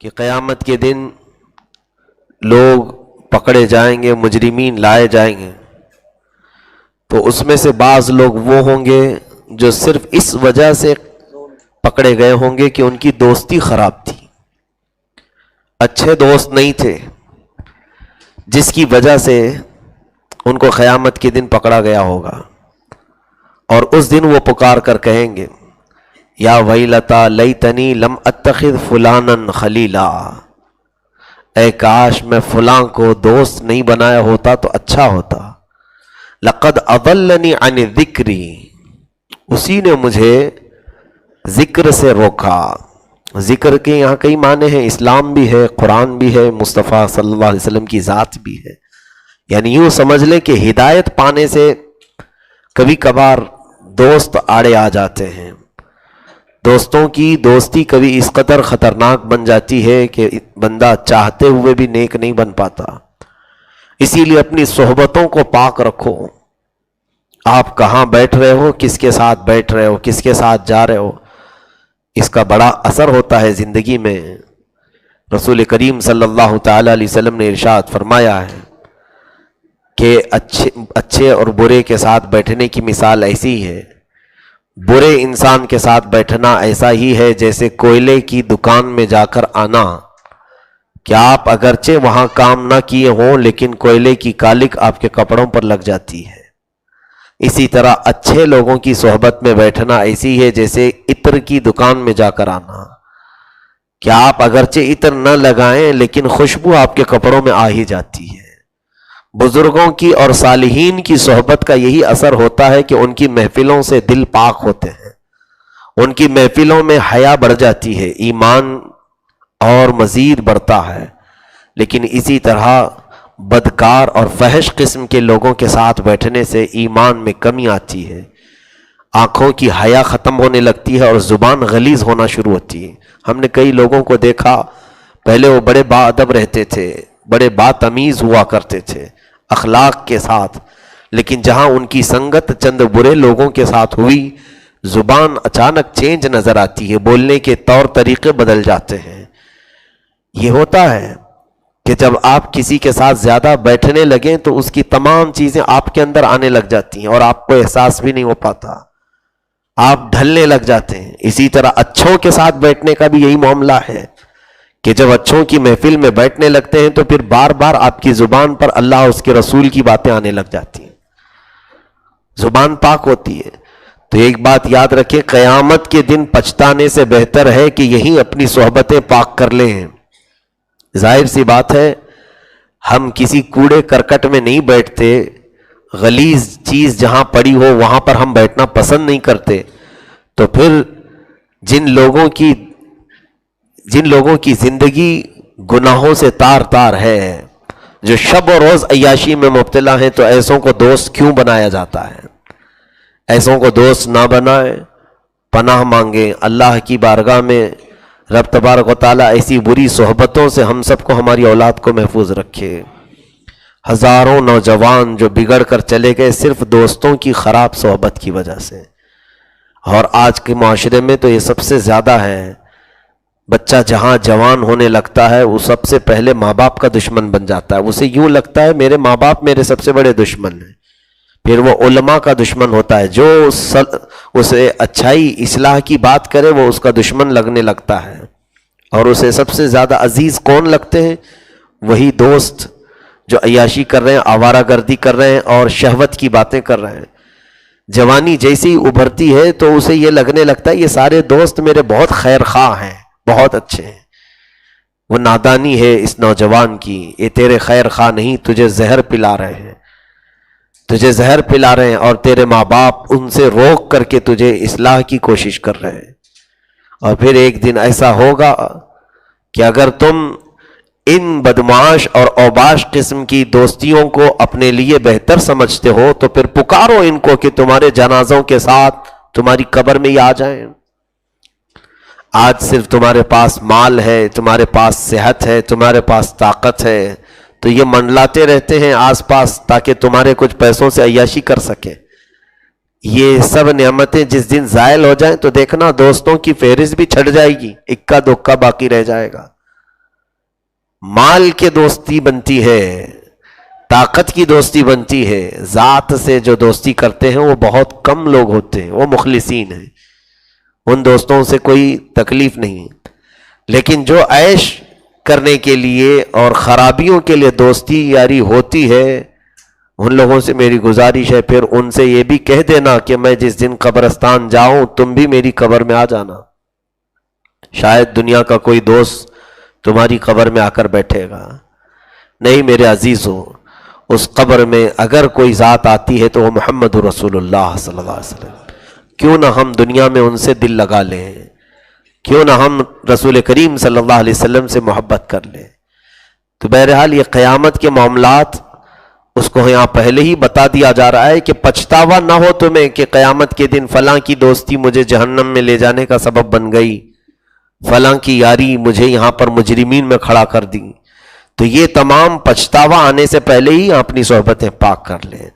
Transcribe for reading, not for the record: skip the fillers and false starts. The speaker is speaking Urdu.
کہ قیامت کے دن لوگ پکڑے جائیں گے، مجرمین لائے جائیں گے، تو اس میں سے بعض لوگ وہ ہوں گے جو صرف اس وجہ سے پکڑے گئے ہوں گے کہ ان کی دوستی خراب تھی، اچھے دوست نہیں تھے، جس کی وجہ سے ان کو قیامت کے دن پکڑا گیا ہوگا۔ اور اس دن وہ پکار کر کہیں گے یا ویلتا لیتنی لم اتخذ فلانا خلیلا، اے کاش میں فلاں کو دوست نہیں بنایا ہوتا تو اچھا ہوتا۔ لقد اضلنی عن ذکری، اسی نے مجھے ذکر سے روکا۔ ذکر کے یہاں کئی معنی ہیں، اسلام بھی ہے، قرآن بھی ہے، مصطفیٰ صلی اللہ علیہ وسلم کی ذات بھی ہے۔ یعنی یوں سمجھ لیں کہ ہدایت پانے سے کبھی کبھار دوست آڑے آ جاتے ہیں۔ دوستوں کی دوستی کبھی اس قدر خطرناک بن جاتی ہے کہ بندہ چاہتے ہوئے بھی نیک نہیں بن پاتا۔ اسی لیے اپنی صحبتوں کو پاک رکھو۔ آپ کہاں بیٹھ رہے ہو، کس کے ساتھ بیٹھ رہے ہو، کس کے ساتھ جا رہے ہو، اس کا بڑا اثر ہوتا ہے زندگی میں۔ رسول کریم صلی اللہ تعالی علیہ وسلم نے ارشاد فرمایا ہے کہ اچھے اور برے کے ساتھ بیٹھنے کی مثال ایسی ہے، برے انسان کے ساتھ بیٹھنا ایسا ہی ہے جیسے کوئلے کی دکان میں جا کر آنا، کہ آپ اگرچہ وہاں کام نہ کیے ہوں لیکن کوئلے کی کالک آپ کے کپڑوں پر لگ جاتی ہے۔ اسی طرح اچھے لوگوں کی صحبت میں بیٹھنا ایسی ہے جیسے عطر کی دکان میں جا کر آنا، کہ آپ اگرچہ عطر نہ لگائیں لیکن خوشبو آپ کے کپڑوں میں آ ہی جاتی ہے۔ بزرگوں کی اور صالحین کی صحبت کا یہی اثر ہوتا ہے کہ ان کی محفلوں سے دل پاک ہوتے ہیں، ان کی محفلوں میں حیا بڑھ جاتی ہے، ایمان اور مزید بڑھتا ہے۔ لیکن اسی طرح بدکار اور فحش قسم کے لوگوں کے ساتھ بیٹھنے سے ایمان میں کمی آتی ہے، آنکھوں کی حیا ختم ہونے لگتی ہے اور زبان غلیظ ہونا شروع ہوتی ہے۔ ہم نے کئی لوگوں کو دیکھا، پہلے وہ بڑے باادب رہتے تھے، بڑے باتمیز ہوا کرتے تھے اخلاق کے ساتھ، لیکن جہاں ان کی سنگت چند برے لوگوں کے ساتھ ہوئی، زبان اچانک چینج نظر آتی ہے، بولنے کے طور طریقے بدل جاتے ہیں۔ یہ ہوتا ہے کہ جب آپ کسی کے ساتھ زیادہ بیٹھنے لگیں تو اس کی تمام چیزیں آپ کے اندر آنے لگ جاتی ہیں اور آپ کو احساس بھی نہیں ہو پاتا، آپ ڈھلنے لگ جاتے ہیں۔ اسی طرح اچھوں کے ساتھ بیٹھنے کا بھی یہی معاملہ ہے کہ جب اچھوں کی محفل میں بیٹھنے لگتے ہیں تو پھر بار بار آپ کی زبان پر اللہ اور اس کے رسول کی باتیں آنے لگ جاتی ہیں، زبان پاک ہوتی ہے۔ تو ایک بات یاد رکھیں، قیامت کے دن پچھتانے سے بہتر ہے کہ یہیں اپنی صحبتیں پاک کر لیں۔ ظاہر سی بات ہے، ہم کسی کوڑے کرکٹ میں نہیں بیٹھتے، غلیظ چیز جہاں پڑی ہو وہاں پر ہم بیٹھنا پسند نہیں کرتے۔ تو پھر جن لوگوں کی زندگی گناہوں سے تار تار ہے، جو شب و روز عیاشی میں مبتلا ہیں، تو ایسوں کو دوست کیوں بنایا جاتا ہے؟ ایسوں کو دوست نہ بنائیں، پناہ مانگیں اللہ کی بارگاہ میں۔ رب تبارک و تعالیٰ ایسی بری صحبتوں سے ہم سب کو، ہماری اولاد کو محفوظ رکھے۔ ہزاروں نوجوان جو بگڑ کر چلے گئے صرف دوستوں کی خراب صحبت کی وجہ سے، اور آج کے معاشرے میں تو یہ سب سے زیادہ ہے۔ بچہ جہاں جوان ہونے لگتا ہے وہ سب سے پہلے ماں باپ کا دشمن بن جاتا ہے، اسے یوں لگتا ہے میرے ماں باپ میرے سب سے بڑے دشمن ہیں۔ پھر وہ علماء کا دشمن ہوتا ہے، جو اسے اچھائی اصلاح کی بات کرے وہ اس کا دشمن لگنے لگتا ہے۔ اور اسے سب سے زیادہ عزیز کون لگتے ہیں؟ وہی دوست جو عیاشی کر رہے ہیں، آوارہ گردی کر رہے ہیں اور شہوت کی باتیں کر رہے ہیں۔ جوانی جیسی ہی ابھرتی ہے تو اسے یہ لگنے لگتا ہے یہ سارے دوست میرے بہت خیر خواہ ہیں، بہت اچھے ہیں۔ وہ نادانی ہے اس نوجوان کی، یہ تیرے خیر خواہ نہیں، تجھے زہر پلا رہے ہیں، تجھے زہر پلا رہے ہیں، اور تیرے ماں باپ ان سے روک کر کے تجھے اصلاح کی کوشش کر رہے ہیں۔ اور پھر ایک دن ایسا ہوگا کہ اگر تم ان بدمعاش اور اوباش قسم کی دوستیوں کو اپنے لیے بہتر سمجھتے ہو تو پھر پکارو ان کو کہ تمہارے جنازوں کے ساتھ تمہاری قبر میں ہی آ جائیں۔ آج صرف تمہارے پاس مال ہے، تمہارے پاس صحت ہے، تمہارے پاس طاقت ہے، تو یہ منڈلاتے رہتے ہیں آس پاس تاکہ تمہارے کچھ پیسوں سے عیاشی کر سکیں۔ یہ سب نعمتیں جس دن زائل ہو جائیں تو دیکھنا دوستوں کی فہرست بھی چھٹ جائے گی، اکا دکا باقی رہ جائے گا۔ مال کے دوستی بنتی ہے، طاقت کی دوستی بنتی ہے، ذات سے جو دوستی کرتے ہیں وہ بہت کم لوگ ہوتے ہیں، وہ مخلصین ہیں، ان دوستوں سے کوئی تکلیف نہیں ہے۔ لیکن جو عیش کرنے کے لیے اور خرابیوں کے لیے دوستی یاری ہوتی ہے، ان لوگوں سے میری گزارش ہے پھر ان سے یہ بھی کہہ دینا کہ میں جس دن قبرستان جاؤں تم بھی میری قبر میں آ جانا، شاید دنیا کا کوئی دوست تمہاری قبر میں آ کر بیٹھے گا۔ نہیں میرے عزیزو، اس قبر میں اگر کوئی ذات آتی ہے تو وہ محمد رسول اللہ صلی اللہ علیہ وسلم۔ کیوں نہ ہم دنیا میں ان سے دل لگا لیں، کیوں نہ ہم رسول کریم صلی اللہ علیہ وسلم سے محبت کر لیں۔ تو بہرحال یہ قیامت کے معاملات اس کو یہاں پہلے ہی بتا دیا جا رہا ہے کہ پچھتاوا نہ ہو تمہیں کہ قیامت کے دن فلاں کی دوستی مجھے جہنم میں لے جانے کا سبب بن گئی، فلاں کی یاری مجھے یہاں پر مجرمین میں کھڑا کر دی۔ تو یہ تمام پچھتاوا آنے سے پہلے ہی اپنی صحبتیں پاک کر لیں۔